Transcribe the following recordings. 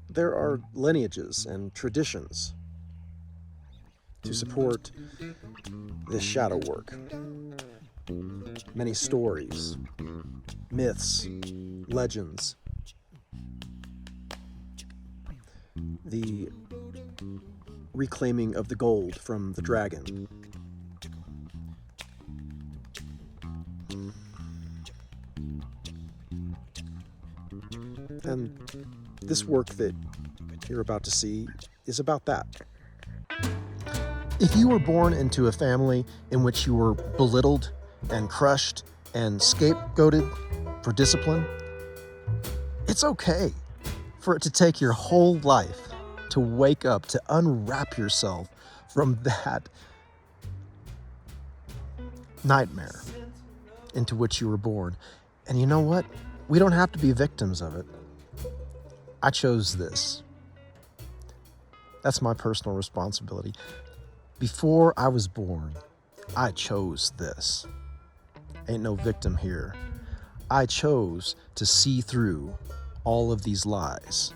There are lineages and traditions to support this shadow work. Many stories, myths, legends. The reclaiming of the gold from the dragon. And this work that you're about to see is about that. If you were born into a family in which you were belittled and crushed and scapegoated for discipline, it's okay for it to take your whole life to wake up, to unwrap yourself from that nightmare into which you were born. And you know what? We don't have to be victims of it. I chose this. That's my personal responsibility. Before I was born, I chose this. Ain't no victim here. I chose to see through all of these lies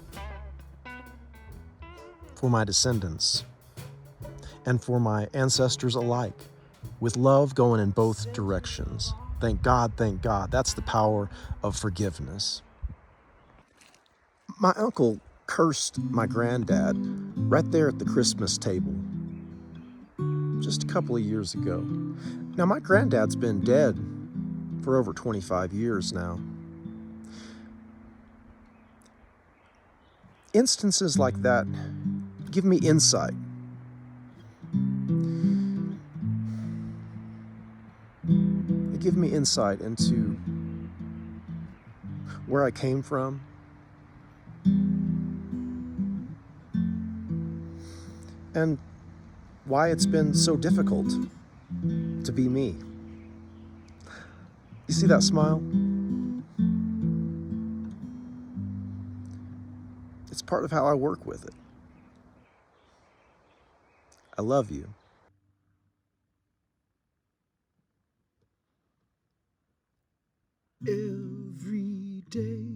for my descendants and for my ancestors alike, with love going in both directions. Thank God, thank God. That's the power of forgiveness. My uncle cursed my granddad right there at the Christmas table just a couple of years ago. Now, my granddad's been dead for over 25 years now. Instances like that give me insight. They give me insight into where I came from, and why it's been so difficult to be me. You see that smile? It's part of how I work with it. I love you. Every day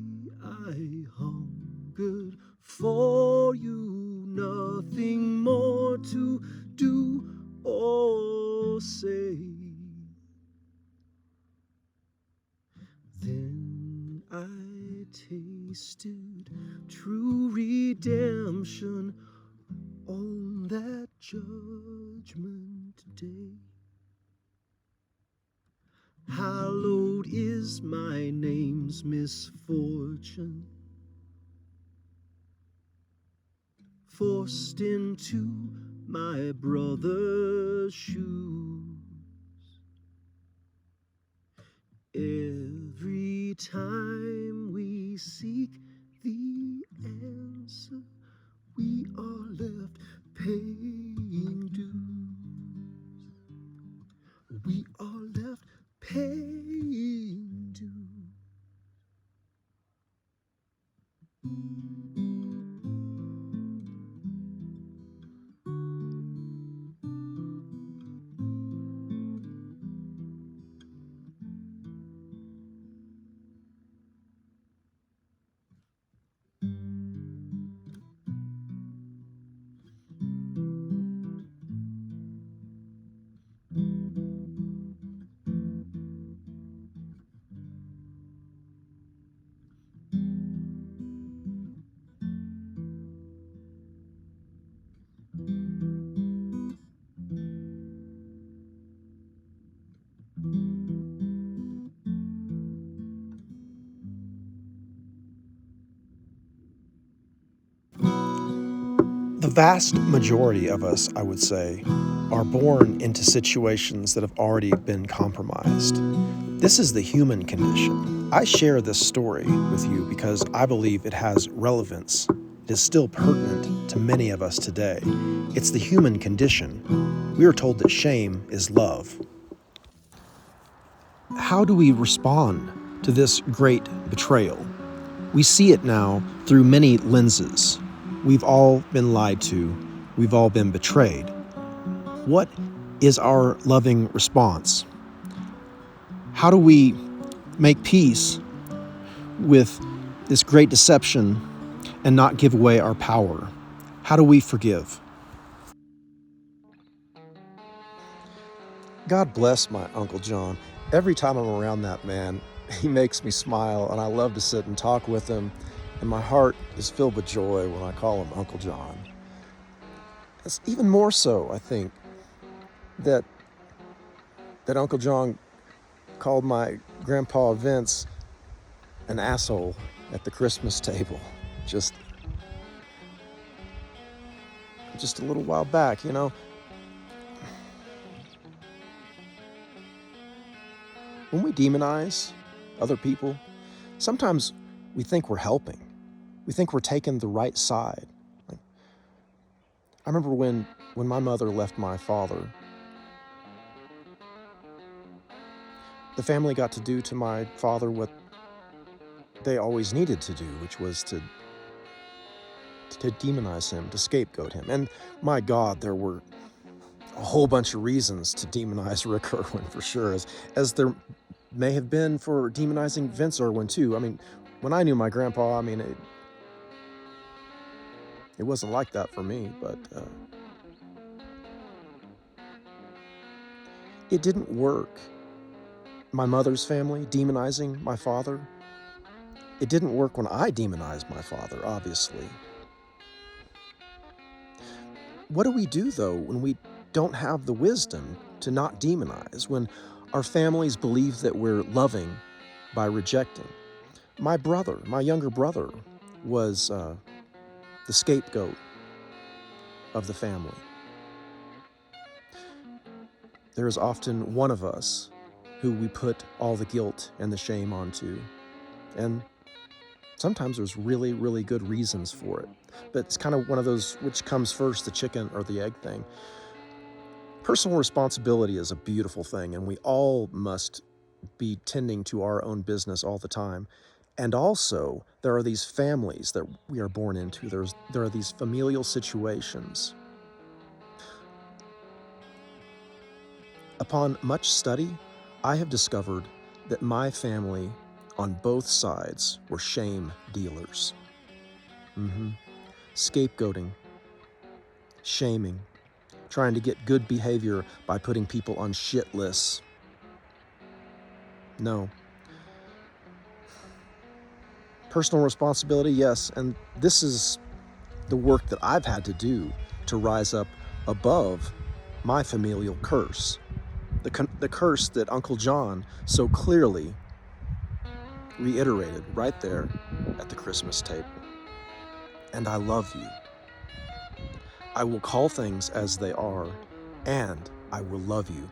I hungered for you, nothing more to do or say. Then I tasted true redemption on that judgment day. Hallowed is my name's misfortune, forced into my brother's shoes. Every time we seek the answer, we are left paying dues. We are left paying dues. The vast majority of us, I would say, are born into situations that have already been compromised. This is the human condition. I share this story with you because I believe it has relevance. It is still pertinent to many of us today. It's the human condition. We are told that shame is love. How do we respond to this great betrayal? We see it now through many lenses. We've all been lied to. We've all been betrayed. What is our loving response? How do we make peace with this great deception and not give away our power? How do we forgive? God bless my Uncle John. Every time I'm around that man, he makes me smile, and I love to sit and talk with him, and my heart is filled with joy when I call him Uncle John. It's even more so, I think, that Uncle John called my grandpa Vince an asshole at the Christmas table just a little while back, you know. When we demonize other people, sometimes we think we're helping. We think we're taking the right side. I remember when my mother left my father, the family got to do to my father what they always needed to do, which was to demonize him, to scapegoat him. And my God, there were a whole bunch of reasons to demonize Rick Irwin, for sure, as there may have been for demonizing Vince Irwin too. I mean, when I knew my grandpa, I mean, it wasn't like that for me, but it didn't work. My mother's family demonizing my father, it didn't work when I demonized my father, obviously. What do we do, though, when we don't have the wisdom to not demonize, when our families believe that we're loving by rejecting? My brother, my younger brother, was the scapegoat of the family. There is often one of us who we put all the guilt and the shame onto, and sometimes there's really, really good reasons for it. But it's kind of one of those, which comes first, the chicken or the egg thing. Personal responsibility is a beautiful thing, and we all must be tending to our own business all the time. And also, there are these families that we are born into. There are these familial situations. Upon much study, I have discovered that my family on both sides were shame dealers. Scapegoating, shaming, trying to get good behavior by putting people on shit lists. No. Personal responsibility, yes, and this is the work that I've had to do to rise up above my familial curse. The curse that Uncle John so clearly reiterated right there at the Christmas table. And I love you. I will call things as they are, and I will love you.